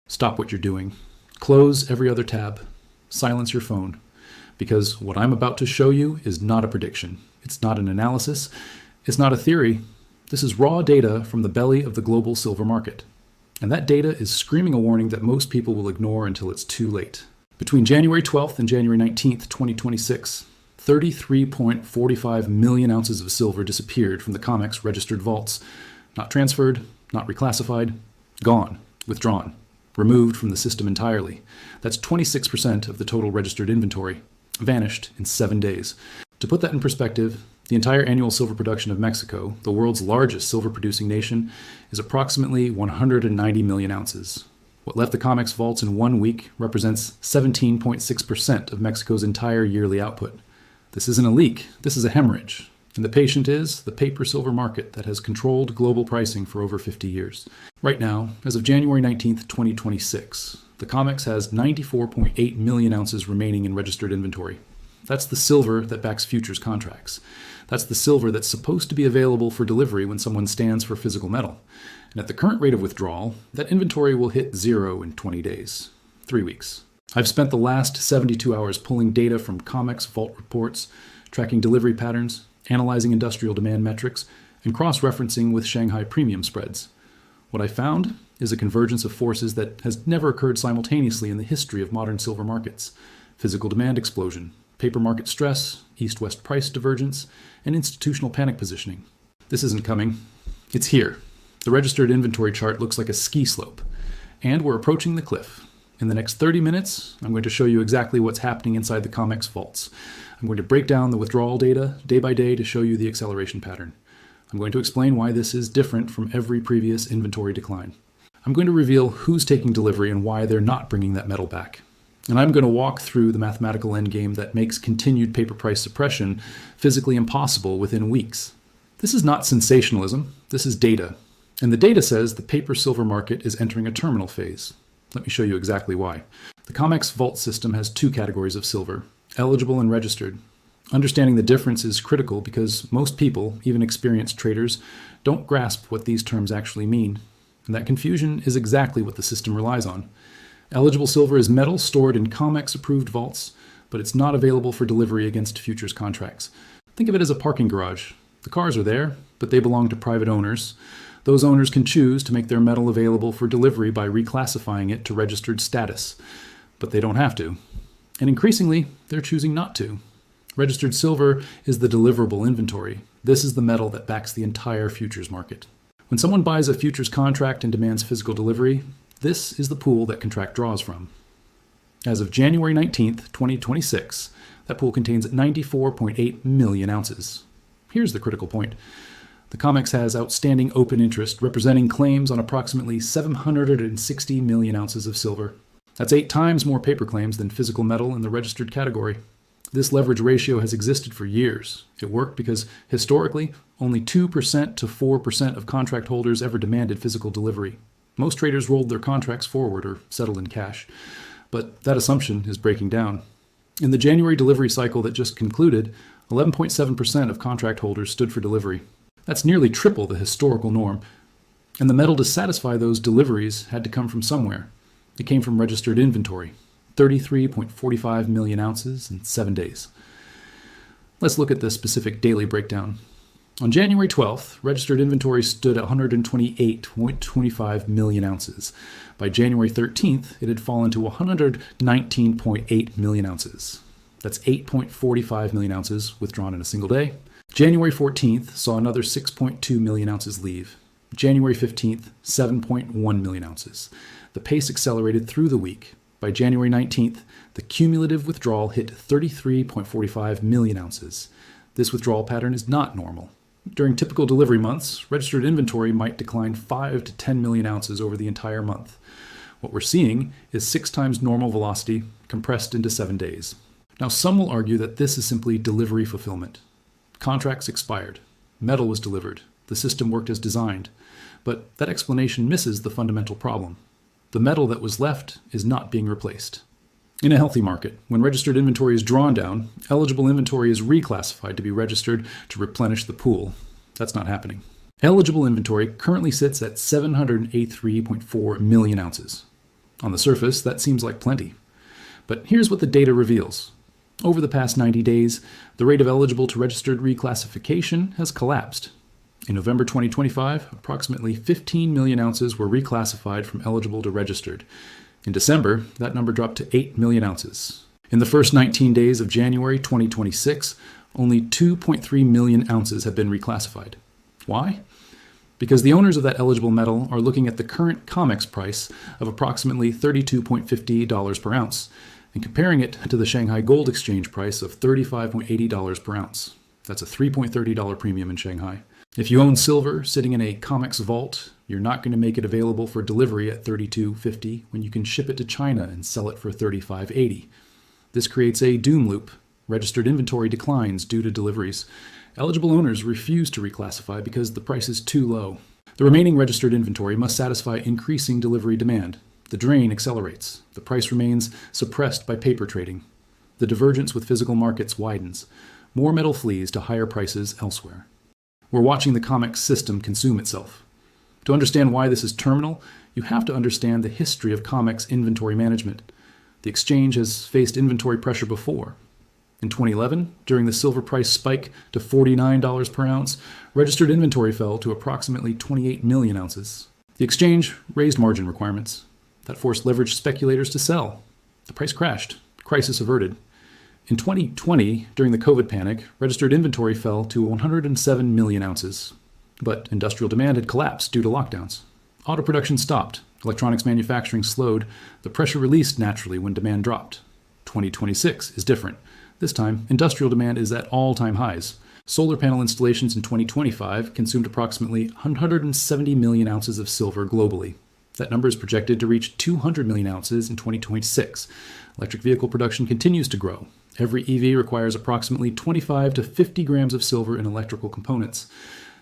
Stop what you're doing. Close every other tab. Silence your phone. Because what I'm about to show you is not a prediction. It's not an analysis. It's not a theory. This is raw data from the belly of the global silver market. And that data is screaming a warning that most people will ignore until it's too late. Between January 12th and January 19th, 2026, 33.45 million ounces of silver disappeared from the COMEX registered vaults. Not transferred, not reclassified, gone, withdrawn, removed from the system entirely. That's 26% of the total registered inventory, vanished in 7 days. To put that in perspective, the entire annual silver production of Mexico, the world's largest silver-producing nation, is approximately 190 million ounces. What left the COMEX vaults in 1 week represents 17.6% of Mexico's entire yearly output. This isn't a leak, this is a hemorrhage. And the patient is the paper silver market that has controlled global pricing for over 50 years. Right now, as of January 19th, 2026, the COMEX has 94.8 million ounces remaining in registered inventory. That's the silver that backs futures contracts. That's the silver that's supposed to be available for delivery when someone stands for physical metal. And at the current rate of withdrawal, that inventory will hit zero in 20 days, 3 weeks. I've spent the last 72 hours pulling data from COMEX vault reports, tracking delivery patterns, analyzing industrial demand metrics, and cross-referencing with Shanghai premium spreads. What I found is a convergence of forces that has never occurred simultaneously in the history of modern silver markets. Physical demand explosion, paper market stress, east-west price divergence, and institutional panic positioning. This isn't coming. It's here. The registered inventory chart looks like a ski slope, and we're approaching the cliff. In the next 30 minutes, I'm going to show you exactly what's happening inside the COMEX vaults. I'm going to break down the withdrawal data day by day to show you the acceleration pattern. I'm going to explain why this is different from every previous inventory decline. I'm going to reveal who's taking delivery and why they're not bringing that metal back. And I'm going to walk through the mathematical endgame that makes continued paper price suppression physically impossible within weeks. This is not sensationalism, this is data. And the data says the paper silver market is entering a terminal phase. Let me show you exactly why. The COMEX vault system has 2 categories of silver, eligible and registered. Understanding the difference is critical because most people, even experienced traders, don't grasp what these terms actually mean. And that confusion is exactly what the system relies on. Eligible silver is metal stored in COMEX-approved vaults, but it's not available for delivery against futures contracts. Think of it as a parking garage. The cars are there, but they belong to private owners. Those owners can choose to make their metal available for delivery by reclassifying it to registered status, but they don't have to. And increasingly, they're choosing not to. Registered silver is the deliverable inventory. This is the metal that backs the entire futures market. When someone buys a futures contract and demands physical delivery, this is the pool that contract draws from. As of January 19th, 2026, that pool contains 94.8 million ounces. Here's the critical point. The COMEX has outstanding open interest representing claims on approximately 760 million ounces of silver. That's 8 times more paper claims than physical metal in the registered category. This leverage ratio has existed for years. It worked because, historically, only 2% to 4% of contract holders ever demanded physical delivery. Most traders rolled their contracts forward or settled in cash. But that assumption is breaking down. In the January delivery cycle that just concluded, 11.7% of contract holders stood for delivery. That's nearly triple the historical norm. And the metal to satisfy those deliveries had to come from somewhere. It came from registered inventory, 33.45 million ounces in 7 days. Let's look at the specific daily breakdown. On January 12th, registered inventory stood at 128.25 million ounces. By January 13th, it had fallen to 119.8 million ounces. That's 8.45 million ounces withdrawn in a single day. January 14th saw another 6.2 million ounces leave. January 15th, 7.1 million ounces. The pace accelerated through the week. By January 19th, the cumulative withdrawal hit 33.45 million ounces. This withdrawal pattern is not normal. During typical delivery months, registered inventory might decline 5 to 10 million ounces over the entire month. What we're seeing is 6 times normal velocity compressed into 7 days. Now, some will argue that this is simply delivery fulfillment. Contracts expired. Metal was delivered. The system worked as designed. But that explanation misses the fundamental problem. The metal that was left is not being replaced. In a healthy market, when registered inventory is drawn down, eligible inventory is reclassified to be registered to replenish the pool. That's not happening. Eligible inventory currently sits at 783.4 million ounces. On the surface, that seems like plenty. But here's what the data reveals. Over the past 90 days, the rate of eligible to registered reclassification has collapsed. In November 2025, approximately 15 million ounces were reclassified from eligible to registered. In December, that number dropped to 8 million ounces. In the first 19 days of January 2026, only 2.3 million ounces have been reclassified. Why? Because the owners of that eligible metal are looking at the current COMEX price of approximately $32.50 per ounce and comparing it to the Shanghai Gold Exchange price of $35.80 per ounce. That's a $3.30 premium in Shanghai. If you own silver sitting in a COMEX vault, you're not going to make it available for delivery at $32.50 when you can ship it to China and sell it for $35.80. This creates a doom loop. Registered inventory declines due to deliveries. Eligible owners refuse to reclassify because the price is too low. The remaining registered inventory must satisfy increasing delivery demand. The drain accelerates. The price remains suppressed by paper trading. The divergence with physical markets widens. More metal flees to higher prices elsewhere. We're watching the COMEX system consume itself. To understand why this is terminal, you have to understand the history of COMEX inventory management. The exchange has faced inventory pressure before. In 2011, during the silver price spike to $49 per ounce, registered inventory fell to approximately 28 million ounces. The exchange raised margin requirements. That forced leveraged speculators to sell. The price crashed. Crisis averted. In 2020, during the COVID panic, registered inventory fell to 107 million ounces. But industrial demand had collapsed due to lockdowns. Auto production stopped. Electronics manufacturing slowed. The pressure released naturally when demand dropped. 2026 is different. This time, industrial demand is at all-time highs. Solar panel installations in 2025 consumed approximately 170 million ounces of silver globally. That number is projected to reach 200 million ounces in 2026. Electric vehicle production continues to grow. Every EV requires approximately 25 to 50 grams of silver in electrical components.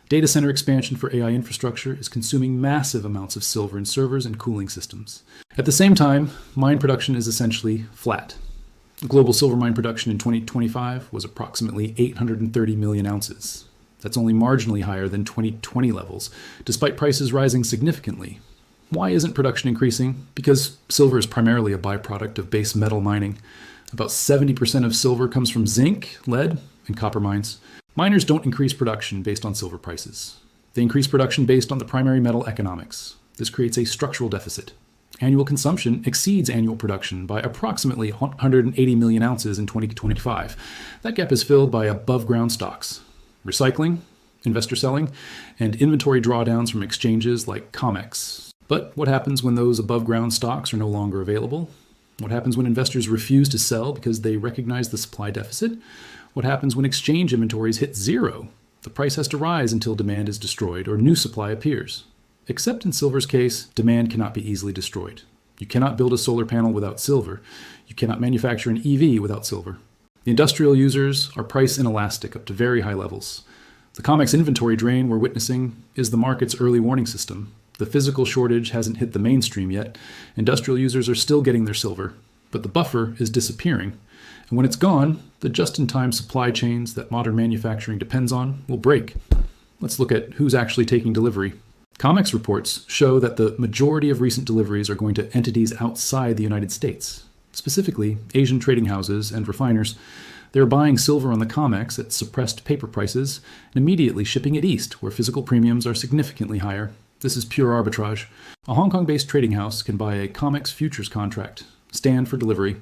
Data center expansion for AI infrastructure is consuming massive amounts of silver in servers and cooling systems. At the same time, mine production is essentially flat. Global silver mine production in 2025 was approximately 830 million ounces. That's only marginally higher than 2020 levels, despite prices rising significantly. Why isn't production increasing? Because silver is primarily a byproduct of base metal mining. About 70% of silver comes from zinc, lead, and copper mines. Miners don't increase production based on silver prices. They increase production based on the primary metal economics. This creates a structural deficit. Annual consumption exceeds annual production by approximately 180 million ounces in 2025. That gap is filled by above-ground stocks, recycling, investor selling, and inventory drawdowns from exchanges like COMEX. But what happens when those above-ground stocks are no longer available? What happens when investors refuse to sell because they recognize the supply deficit? What happens when exchange inventories hit zero? The price has to rise until demand is destroyed or new supply appears. Except in silver's case, demand cannot be easily destroyed. You cannot build a solar panel without silver. You cannot manufacture an EV without silver. The industrial users are price inelastic up to very high levels. The COMEX inventory drain we're witnessing is the market's early warning system. The physical shortage hasn't hit the mainstream yet. Industrial users are still getting their silver, but the buffer is disappearing. And when it's gone, the just-in-time supply chains that modern manufacturing depends on will break. Let's look at who's actually taking delivery. COMEX reports show that the majority of recent deliveries are going to entities outside the United States, specifically Asian trading houses and refiners. They're buying silver on the COMEX at suppressed paper prices and immediately shipping it east, where physical premiums are significantly higher. This is pure arbitrage. A Hong Kong-based trading house can buy a COMEX futures contract, stand for delivery,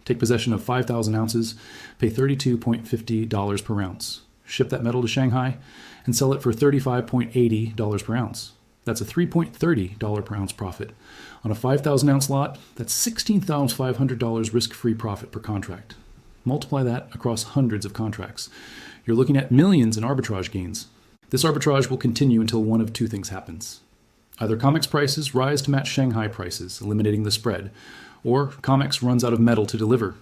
take possession of 5,000 ounces, pay $32.50 per ounce, ship that metal to Shanghai, and sell it for $35.80 per ounce. That's a $3.30 per ounce profit. On a 5,000 ounce lot, that's $16,500 risk-free profit per contract. Multiply that across hundreds of contracts. You're looking at millions in arbitrage gains. This arbitrage will continue until one of two things happens. Either COMEX prices rise to match Shanghai prices, eliminating the spread, or COMEX runs out of metal to deliver.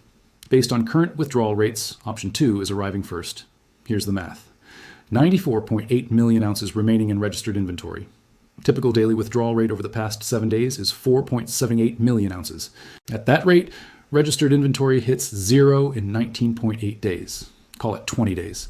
Based on current withdrawal rates, option 2 is arriving first. Here's the math. 94.8 million ounces remaining in registered inventory. Typical daily withdrawal rate over the past 7 days is 4.78 million ounces. At that rate, registered inventory hits zero in 19.8 days. Call it 20 days.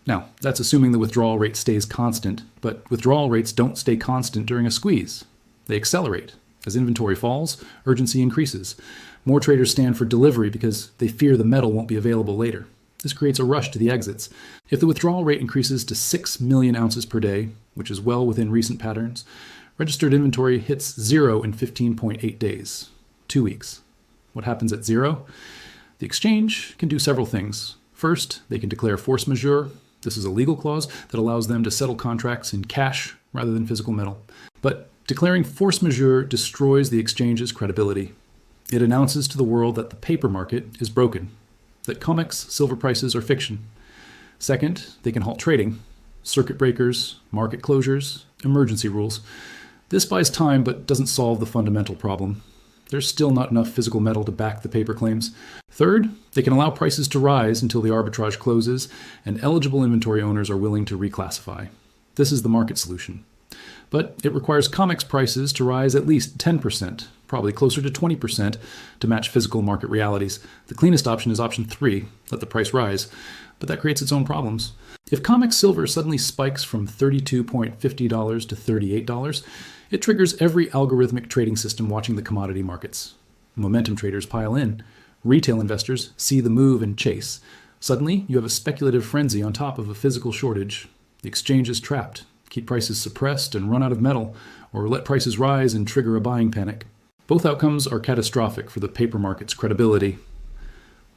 Now, that's assuming the withdrawal rate stays constant, but withdrawal rates don't stay constant during a squeeze. They accelerate. As inventory falls, urgency increases. More traders stand for delivery because they fear the metal won't be available later. This creates a rush to the exits. If the withdrawal rate increases to 6 million ounces per day, which is well within recent patterns, registered inventory hits zero in 15.8 days, 2 weeks. What happens at zero? The exchange can do several things. First, they can declare force majeure. This is a legal clause that allows them to settle contracts in cash rather than physical metal. But declaring force majeure destroys the exchange's credibility. It announces to the world that the paper market is broken, that COMEX silver prices are fiction. Second, they can halt trading, circuit breakers, market closures, emergency rules. This buys time but doesn't solve the fundamental problem. There's still not enough physical metal to back the paper claims. Third, they can allow prices to rise until the arbitrage closes and eligible inventory owners are willing to reclassify. This is the market solution. But it requires COMEX prices to rise at least 10%, probably closer to 20%, to match physical market realities. The cleanest option is option 3, let the price rise, but that creates its own problems. If COMEX silver suddenly spikes from $32.50 to $38, it triggers every algorithmic trading system watching the commodity markets. Momentum traders pile in. Retail investors see the move and chase. Suddenly, you have a speculative frenzy on top of a physical shortage. The exchange is trapped. Keep prices suppressed and run out of metal, or let prices rise and trigger a buying panic. Both outcomes are catastrophic for the paper market's credibility.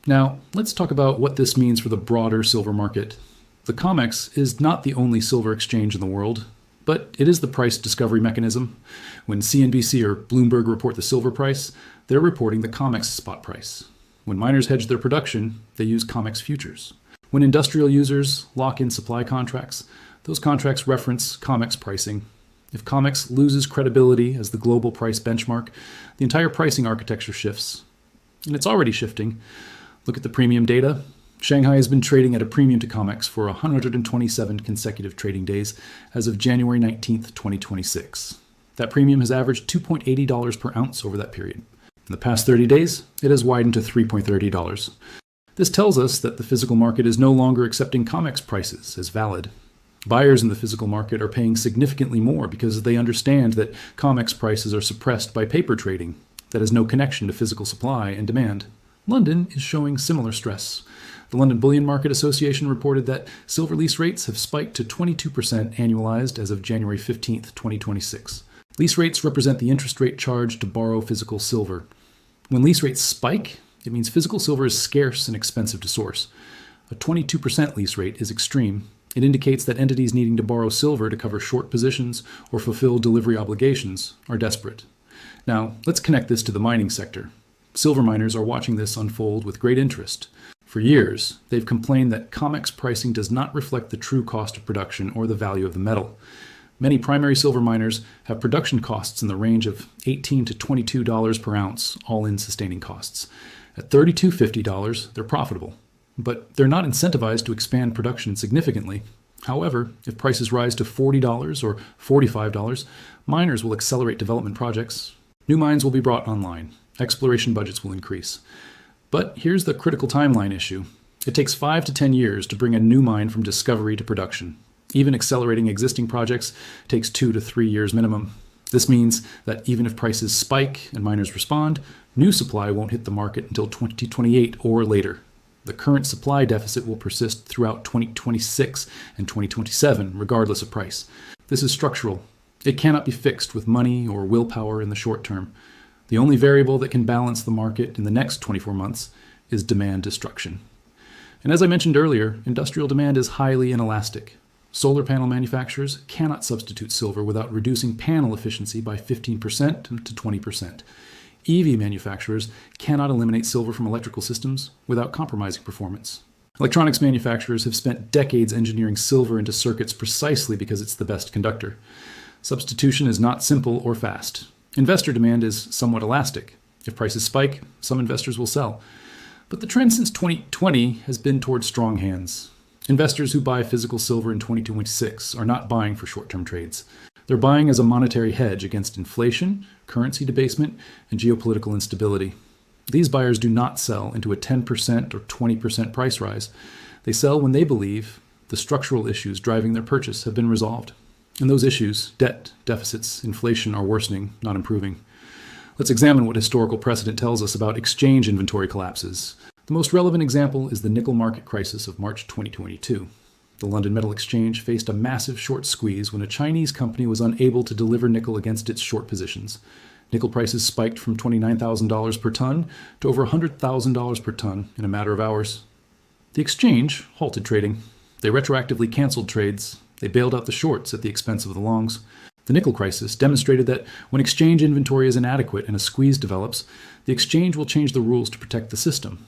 Now, let's talk about what this means for the broader silver market. The COMEX is not the only silver exchange in the world, but it is the price discovery mechanism. When CNBC or Bloomberg report the silver price, they're reporting the COMEX spot price. When miners hedge their production, they use COMEX futures. When industrial users lock in supply contracts, those contracts reference COMEX pricing. If COMEX loses credibility as the global price benchmark, the entire pricing architecture shifts. And it's already shifting. Look at the premium data. Shanghai has been trading at a premium to COMEX for 127 consecutive trading days as of January 19th, 2026. That premium has averaged $2.80 per ounce over that period. In the past 30 days, it has widened to $3.30. This tells us that the physical market is no longer accepting COMEX prices as valid. Buyers in the physical market are paying significantly more because they understand that COMEX prices are suppressed by paper trading that has no connection to physical supply and demand. London is showing similar stress. The London Bullion Market Association reported that silver lease rates have spiked to 22% annualized as of January 15th, 2026. Lease rates represent the interest rate charged to borrow physical silver. When lease rates spike, it means physical silver is scarce and expensive to source. A 22% lease rate is extreme. It indicates that entities needing to borrow silver to cover short positions or fulfill delivery obligations are desperate. Now, let's connect this to the mining sector. Silver miners are watching this unfold with great interest. For years, they've complained that COMEX pricing does not reflect the true cost of production or the value of the metal. Many primary silver miners have production costs in the range of $18 to $22 per ounce, all-in sustaining costs. At $32.50, they're profitable, but they're not incentivized to expand production significantly. However, if prices rise to $40 or $45, miners will accelerate development projects. New mines will be brought online. Exploration budgets will increase. But here's the critical timeline issue. It takes 5 to 10 years to bring a new mine from discovery to production. Even accelerating existing projects takes 2 to 3 years minimum. This means that even if prices spike and miners respond, new supply won't hit the market until 2028 or later. The current supply deficit will persist throughout 2026 and 2027, regardless of price. This is structural. It cannot be fixed with money or willpower in the short term. The only variable that can balance the market in the next 24 months is demand destruction. And as I mentioned earlier, industrial demand is highly inelastic. Solar panel manufacturers cannot substitute silver without reducing panel efficiency by 15% to 20%. EV manufacturers cannot eliminate silver from electrical systems without compromising performance. Electronics manufacturers have spent decades engineering silver into circuits precisely because it's the best conductor. Substitution is not simple or fast. Investor demand is somewhat elastic. If prices spike, some investors will sell. But the trend since 2020 has been towards strong hands. Investors who buy physical silver in 2026 are not buying for short-term trades. They're buying as a monetary hedge against inflation, currency debasement, and geopolitical instability. These buyers do not sell into a 10% or 20% price rise. They sell when they believe the structural issues driving their purchase have been resolved. And those issues, debt, deficits, inflation, are worsening, not improving. Let's examine what historical precedent tells us about exchange inventory collapses. The most relevant example is the nickel market crisis of March 2022. The London Metal Exchange faced a massive short squeeze when a Chinese company was unable to deliver nickel against its short positions. Nickel prices spiked from $29,000 per ton to over $100,000 per ton in a matter of hours. The exchange halted trading. They retroactively canceled trades. They bailed out the shorts at the expense of the longs. The nickel crisis demonstrated that when exchange inventory is inadequate and a squeeze develops, the exchange will change the rules to protect the system.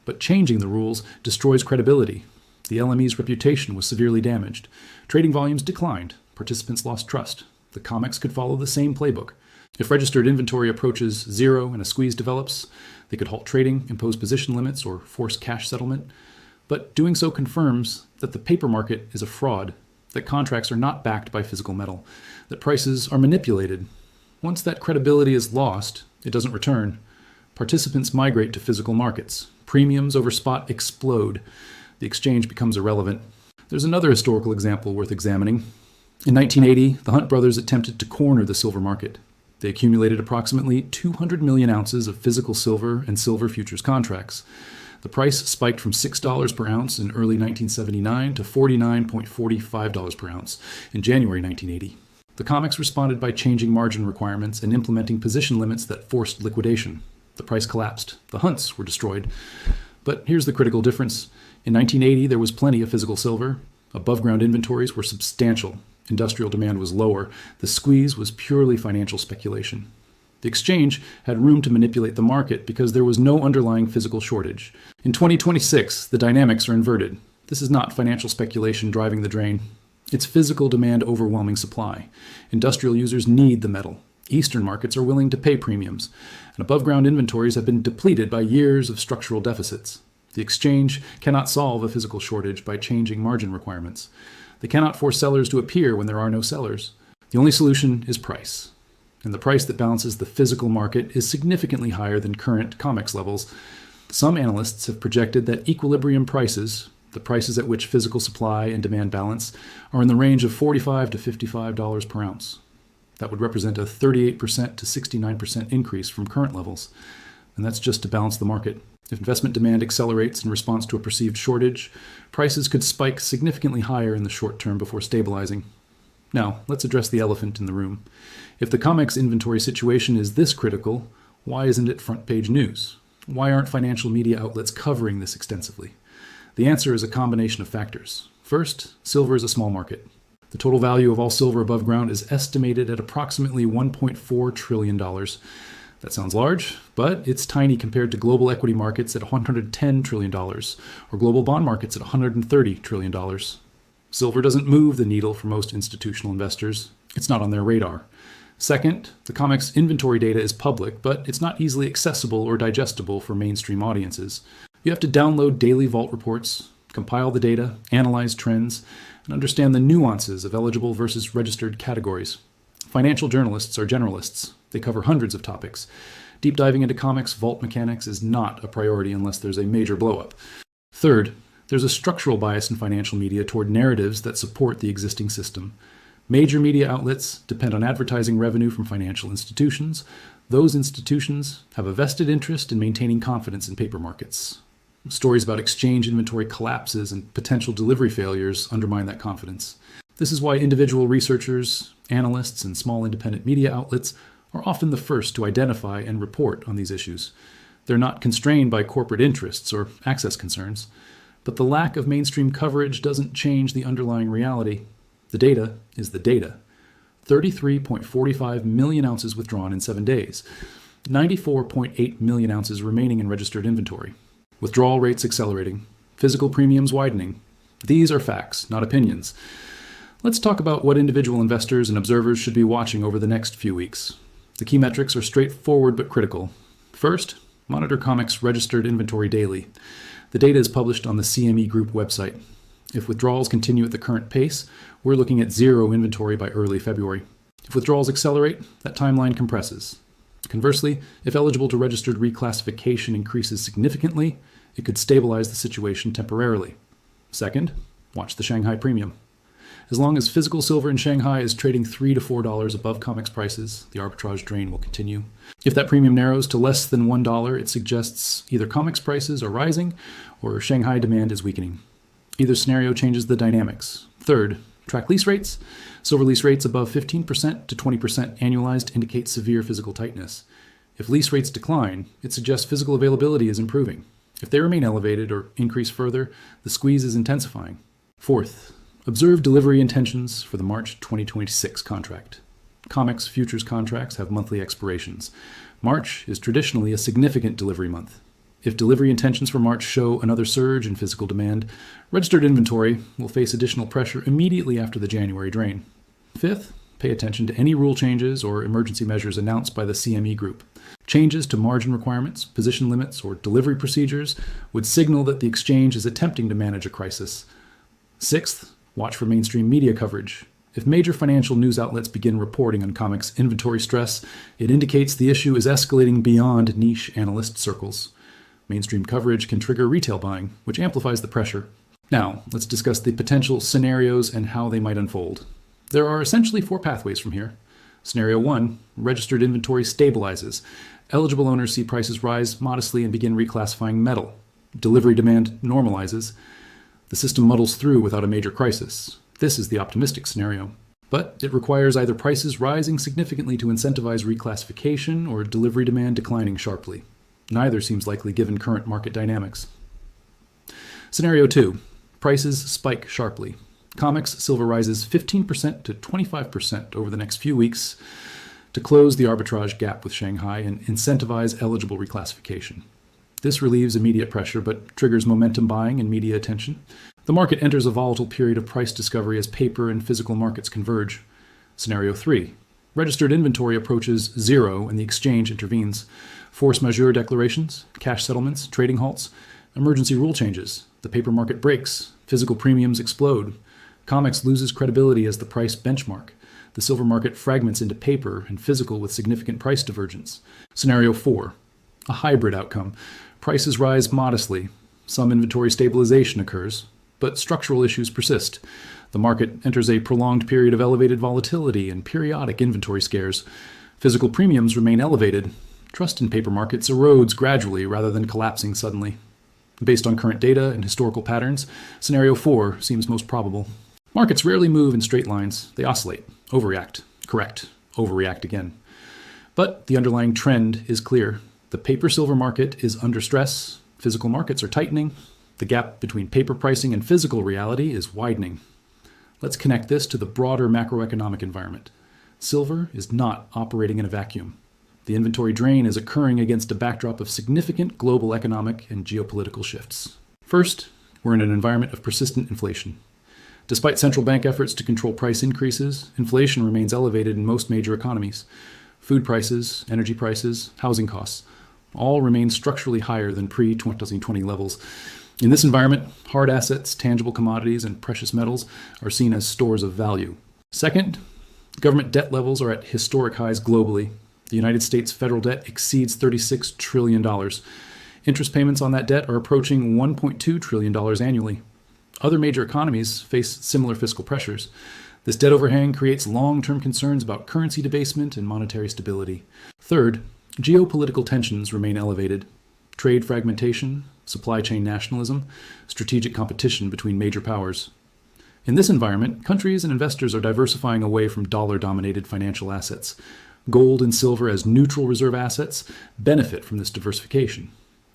But changing the rules destroys credibility. The LME's reputation was severely damaged. Trading volumes declined. Participants lost trust. The COMEX could follow the same playbook. If registered inventory approaches zero and a squeeze develops, they could halt trading, impose position limits, or force cash settlement. But doing so confirms that the paper market is a fraud, that contracts are not backed by physical metal, that prices are manipulated. Once that credibility is lost, it doesn't return. Participants migrate to physical markets. Premiums over spot explode. The exchange becomes irrelevant. There's another historical example worth examining. In 1980, the Hunt brothers attempted to corner the silver market. They accumulated approximately 200 million ounces of physical silver and silver futures contracts. The price spiked from $6 per ounce in early 1979 to $49.45 per ounce in January 1980. The COMEX responded by changing margin requirements and implementing position limits that forced liquidation. The price collapsed. The Hunts were destroyed. But here's the critical difference. In 1980, there was plenty of physical silver. Above-ground inventories were substantial. Industrial demand was lower. The squeeze was purely financial speculation. The exchange had room to manipulate the market because there was no underlying physical shortage. In 2026, the dynamics are inverted. This is not financial speculation driving the drain. It's physical demand overwhelming supply. Industrial users need the metal. Eastern markets are willing to pay premiums, and above-ground inventories have been depleted by years of structural deficits. The exchange cannot solve a physical shortage by changing margin requirements. They cannot force sellers to appear when there are no sellers. The only solution is price. And the price that balances the physical market is significantly higher than current COMEX levels. Some analysts have projected that equilibrium prices, the prices at which physical supply and demand balance, are in the range of $45 to $55 per ounce. That would represent a 38% to 69% increase from current levels. And that's just to balance the market. If investment demand accelerates in response to a perceived shortage, prices could spike significantly higher in the short term before stabilizing. Now, let's address the elephant in the room. If the COMEX inventory situation is this critical, why isn't it front-page news? Why aren't financial media outlets covering this extensively? The answer is a combination of factors. First, silver is a small market. The total value of all silver above ground is estimated at approximately $1.4 trillion. That sounds large, but it's tiny compared to global equity markets at $110 trillion, or global bond markets at $130 trillion. Silver doesn't move the needle for most institutional investors. It's not on their radar. Second, the COMEX inventory data is public, but it's not easily accessible or digestible for mainstream audiences. You have to download daily vault reports, compile the data, analyze trends, and understand the nuances of eligible versus registered categories. Financial journalists are generalists. They cover hundreds of topics. Deep diving into COMEX vault mechanics is not a priority unless there's a major blowup. Third, there's a structural bias in financial media toward narratives that support the existing system. Major media outlets depend on advertising revenue from financial institutions. Those institutions have a vested interest in maintaining confidence in paper markets. Stories about exchange inventory collapses and potential delivery failures undermine that confidence. This is why individual researchers, analysts, and small independent media outlets are often the first to identify and report on these issues. They're not constrained by corporate interests or access concerns, but the lack of mainstream coverage doesn't change the underlying reality. The data is the data. 33.45 million ounces withdrawn in 7 days. 94.8 million ounces remaining in registered inventory. Withdrawal rates accelerating. Physical premiums widening. These are facts, not opinions. Let's talk about what individual investors and observers should be watching over the next few weeks. The key metrics are straightforward but critical. First, monitor COMEX registered inventory daily. The data is published on the CME Group website. If withdrawals continue at the current pace, we're looking at zero inventory by early February. If withdrawals accelerate, that timeline compresses. Conversely, if eligible to registered reclassification increases significantly, it could stabilize the situation temporarily. Second, watch the Shanghai premium. As long as physical silver in Shanghai is trading $3 to $4 above COMEX prices, the arbitrage drain will continue. If that premium narrows to less than $1, it suggests either COMEX prices are rising or Shanghai demand is weakening. Either scenario changes the dynamics. Third, track lease rates. Silver lease rates above 15% to 20% annualized indicate severe physical tightness. If lease rates decline, it suggests physical availability is improving. If they remain elevated or increase further, the squeeze is intensifying. Fourth, observe delivery intentions for the March 2026 contract. COMEX futures contracts have monthly expirations. March is traditionally a significant delivery month. If delivery intentions for March show another surge in physical demand, registered inventory will face additional pressure immediately after the January drain. Fifth, pay attention to any rule changes or emergency measures announced by the CME Group. Changes to margin requirements, position limits, or delivery procedures would signal that the exchange is attempting to manage a crisis. Sixth, watch for mainstream media coverage. If major financial news outlets begin reporting on COMEX inventory stress, it indicates the issue is escalating beyond niche analyst circles. Mainstream coverage can trigger retail buying, which amplifies the pressure. Now, let's discuss the potential scenarios and how they might unfold. There are essentially 4 pathways from here. Scenario 1, registered inventory stabilizes. Eligible owners see prices rise modestly and begin reclassifying metal. Delivery demand normalizes. The system muddles through without a major crisis. This is the optimistic scenario. But it requires either prices rising significantly to incentivize reclassification or delivery demand declining sharply. Neither seems likely given current market dynamics. Scenario 2, prices spike sharply. COMEX silver rises 15% to 25% over the next few weeks to close the arbitrage gap with Shanghai and incentivize eligible reclassification. This relieves immediate pressure but triggers momentum buying and media attention. The market enters a volatile period of price discovery as paper and physical markets converge. Scenario 3, registered inventory approaches zero and the exchange intervenes. Force majeure declarations, cash settlements, trading halts, emergency rule changes. The paper market breaks, physical premiums explode. COMEX loses credibility as the price benchmark. The silver market fragments into paper and physical with significant price divergence. Scenario 4, a hybrid outcome. Prices rise modestly. Some inventory stabilization occurs, but structural issues persist. The market enters a prolonged period of elevated volatility and periodic inventory scares. Physical premiums remain elevated. Trust in paper markets erodes gradually rather than collapsing suddenly. Based on current data and historical patterns, Scenario 4 seems most probable. Markets rarely move in straight lines. They oscillate, overreact, correct, overreact again. But the underlying trend is clear. The paper-silver market is under stress. Physical markets are tightening. The gap between paper pricing and physical reality is widening. Let's connect this to the broader macroeconomic environment. Silver is not operating in a vacuum. The inventory drain is occurring against a backdrop of significant global economic and geopolitical shifts. First, we're in an environment of persistent inflation. Despite central bank efforts to control price increases, inflation remains elevated in most major economies. Food prices, energy prices, housing costs all remain structurally higher than pre-2020 levels. In this environment, hard assets, tangible commodities, and precious metals are seen as stores of value. Second, government debt levels are at historic highs globally. The United States federal debt exceeds $36 trillion. Interest payments on that debt are approaching $1.2 trillion annually. Other major economies face similar fiscal pressures. This debt overhang creates long-term concerns about currency debasement and monetary stability. Third, geopolitical tensions remain elevated. Trade fragmentation, supply chain nationalism, strategic competition between major powers. In this environment, countries and investors are diversifying away from dollar-dominated financial assets. Gold and silver as neutral reserve assets benefit from this diversification.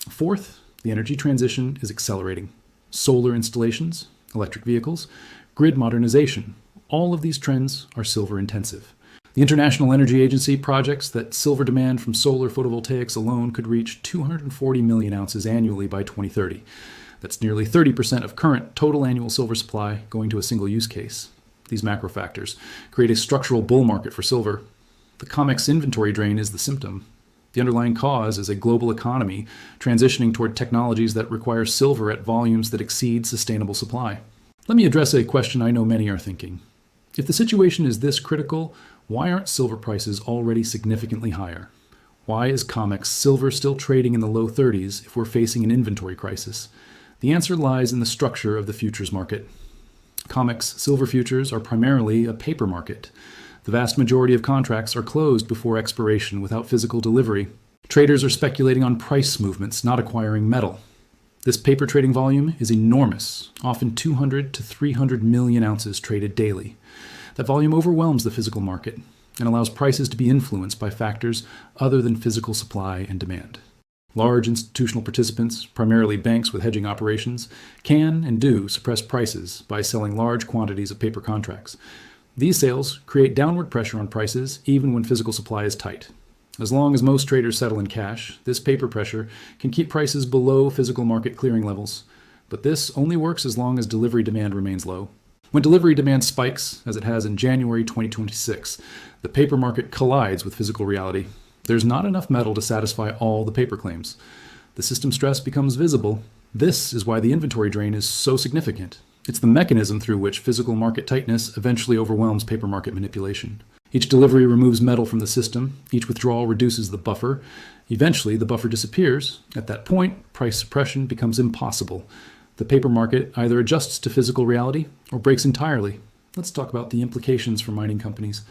Fourth, the energy transition is accelerating. Solar installations, electric vehicles, grid modernization, all of these trends are silver intensive. The International Energy Agency projects that silver demand from solar photovoltaics alone could reach 240 million ounces annually by 2030. That's nearly 30% of current total annual silver supply going to a single use case. These macro factors create a structural bull market for silver. The COMEX inventory drain is the symptom. The underlying cause is a global economy transitioning toward technologies that require silver at volumes that exceed sustainable supply. Let me address a question I know many are thinking. If the situation is this critical, why aren't silver prices already significantly higher? Why is COMEX silver still trading in the low 30s if we're facing an inventory crisis? The answer lies in the structure of the futures market. COMEX silver futures are primarily a paper market. The vast majority of contracts are closed before expiration without physical delivery. Traders are speculating on price movements, not acquiring metal. This paper trading volume is enormous, often 200 to 300 million ounces traded daily. That volume overwhelms the physical market and allows prices to be influenced by factors other than physical supply and demand. Large institutional participants, primarily banks with hedging operations, can and do suppress prices by selling large quantities of paper contracts. These sales create downward pressure on prices even when physical supply is tight. As long as most traders settle in cash, this paper pressure can keep prices below physical market clearing levels. But this only works as long as delivery demand remains low. When delivery demand spikes, as it has in January 2026, the paper market collides with physical reality. There's not enough metal to satisfy all the paper claims. The system stress becomes visible. This is why the inventory drain is so significant. It's the mechanism through which physical market tightness eventually overwhelms paper market manipulation. Each delivery removes metal from the system. Each withdrawal reduces the buffer. Eventually, the buffer disappears. At that point, price suppression becomes impossible. The paper market either adjusts to physical reality or breaks entirely. Let's talk about the implications for mining companies.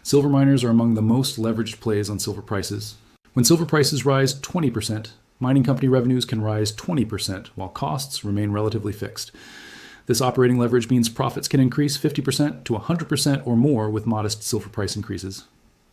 Silver miners are among the most leveraged plays on silver prices. When silver prices rise 20%, mining company revenues can rise 20%, while costs remain relatively fixed. This operating leverage means profits can increase 50% to 100% or more with modest silver price increases.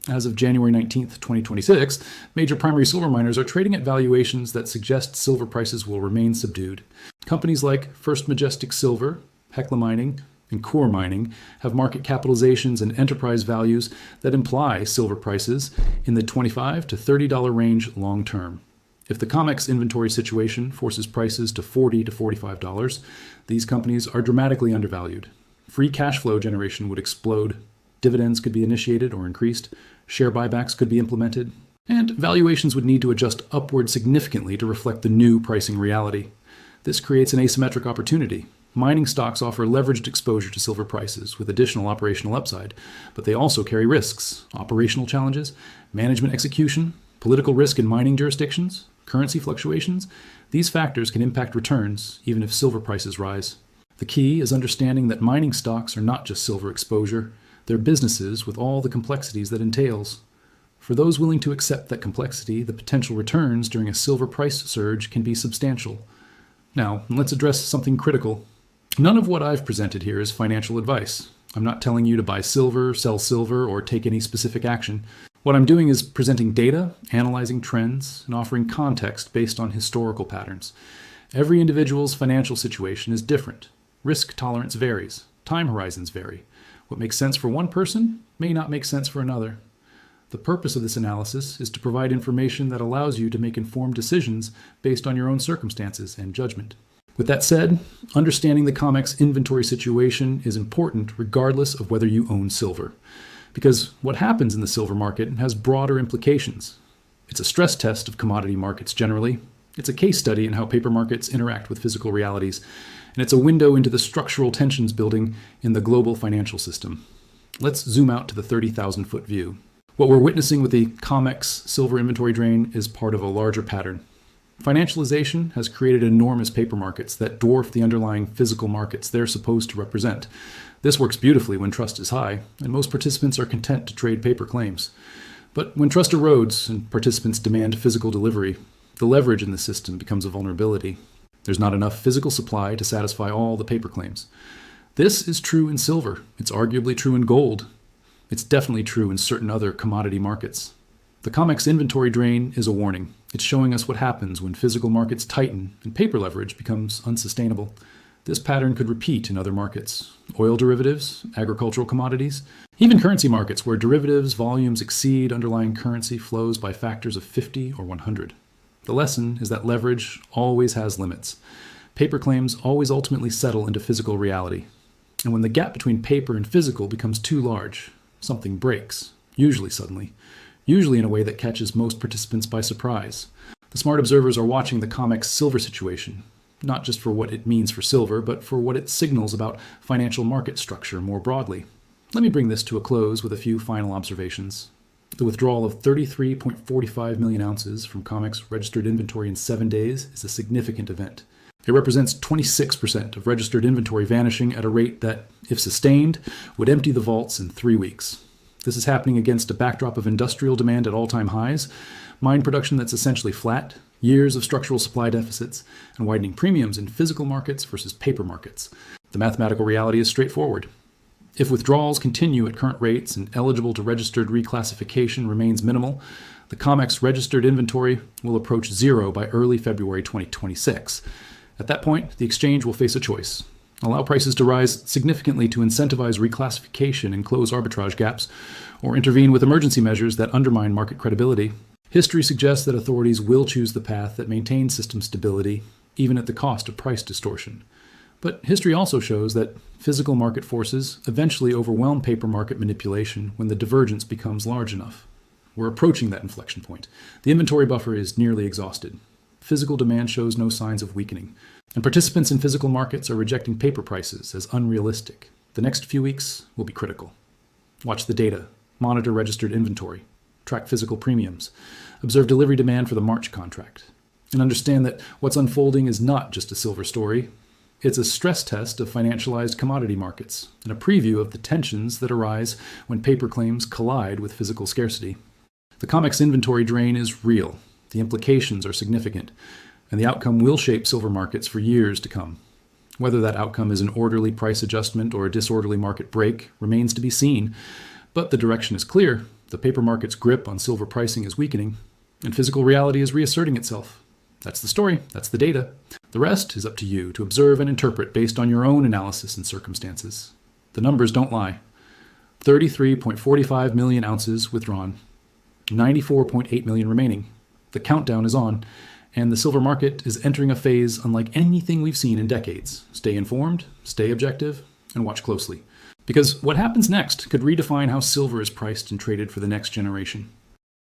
As of January 19, 2026, major primary silver miners are trading at valuations that suggest silver prices will remain subdued. Companies like First Majestic Silver, Hecla Mining, and Core Mining have market capitalizations and enterprise values that imply silver prices in the $25 to $30 range long term. If the COMEX inventory situation forces prices to $40 to $45, these companies are dramatically undervalued. Free cash flow generation would explode. Dividends could be initiated or increased. Share buybacks could be implemented. And valuations would need to adjust upward significantly to reflect the new pricing reality. This creates an asymmetric opportunity. Mining stocks offer leveraged exposure to silver prices with additional operational upside, but they also carry risks, operational challenges, management execution, political risk in mining jurisdictions, currency fluctuations. These factors can impact returns even if silver prices rise. The key is understanding that mining stocks are not just silver exposure. They're businesses with all the complexities that entails. For those willing to accept that complexity, the potential returns during a silver price surge can be substantial. Now, let's address something critical. None of what I've presented here is financial advice. I'm not telling you to buy silver, sell silver, or take any specific action. What I'm doing is presenting data, analyzing trends, and offering context based on historical patterns. Every individual's financial situation is different. Risk tolerance varies. Time horizons vary. What makes sense for one person may not make sense for another. The purpose of this analysis is to provide information that allows you to make informed decisions based on your own circumstances and judgment. With that said, understanding the COMEX inventory situation is important regardless of whether you own silver. Because what happens in the silver market has broader implications. It's a stress test of commodity markets generally. It's a case study in how paper markets interact with physical realities. And it's a window into the structural tensions building in the global financial system. Let's zoom out to the 30,000-foot view. What we're witnessing with the COMEX silver inventory drain is part of a larger pattern. Financialization has created enormous paper markets that dwarf the underlying physical markets they're supposed to represent. This works beautifully when trust is high, and most participants are content to trade paper claims. But when trust erodes and participants demand physical delivery, the leverage in the system becomes a vulnerability. There's not enough physical supply to satisfy all the paper claims. This is true in silver. It's arguably true in gold. It's definitely true in certain other commodity markets. The COMEX inventory drain is a warning. It's showing us what happens when physical markets tighten and paper leverage becomes unsustainable. This pattern could repeat in other markets: oil derivatives, agricultural commodities, even currency markets where derivatives volumes exceed underlying currency flows by factors of 50 or 100. The lesson is that leverage always has limits. Paper claims always ultimately settle into physical reality. And when the gap between paper and physical becomes too large, something breaks, usually suddenly, usually in a way that catches most participants by surprise. The smart observers are watching the COMEX silver situation, not just for what it means for silver, but for what it signals about financial market structure more broadly. Let me bring this to a close with a few final observations. The withdrawal of 33.45 million ounces from COMEX registered inventory in 7 days is a significant event. It represents 26% of registered inventory vanishing at a rate that, if sustained, would empty the vaults in 3 weeks. This is happening against a backdrop of industrial demand at all-time highs, mine production that's essentially flat, years of structural supply deficits, and widening premiums in physical markets versus paper markets. The mathematical reality is straightforward. If withdrawals continue at current rates and eligible to registered reclassification remains minimal, the COMEX registered inventory will approach zero by early February 2026. At that point, the exchange will face a choice. Allow prices to rise significantly to incentivize reclassification and close arbitrage gaps, or intervene with emergency measures that undermine market credibility. History suggests that authorities will choose the path that maintains system stability, even at the cost of price distortion. But history also shows that physical market forces eventually overwhelm paper market manipulation when the divergence becomes large enough. We're approaching that inflection point. The inventory buffer is nearly exhausted. Physical demand shows no signs of weakening, and participants in physical markets are rejecting paper prices as unrealistic. The next few weeks will be critical. Watch the data, monitor registered inventory, track physical premiums, observe delivery demand for the March contract, and understand that what's unfolding is not just a silver story. It's a stress test of financialized commodity markets and a preview of the tensions that arise when paper claims collide with physical scarcity. The COMEX inventory drain is real. The implications are significant, and the outcome will shape silver markets for years to come. Whether that outcome is an orderly price adjustment or a disorderly market break remains to be seen, but the direction is clear. The paper market's grip on silver pricing is weakening, and physical reality is reasserting itself. That's the story, that's the data. The rest is up to you to observe and interpret based on your own analysis and circumstances. The numbers don't lie. 33.45 million ounces withdrawn, 94.8 million remaining. The countdown is on, and the silver market is entering a phase unlike anything we've seen in decades. Stay informed, stay objective, and watch closely. Because what happens next could redefine how silver is priced and traded for the next generation.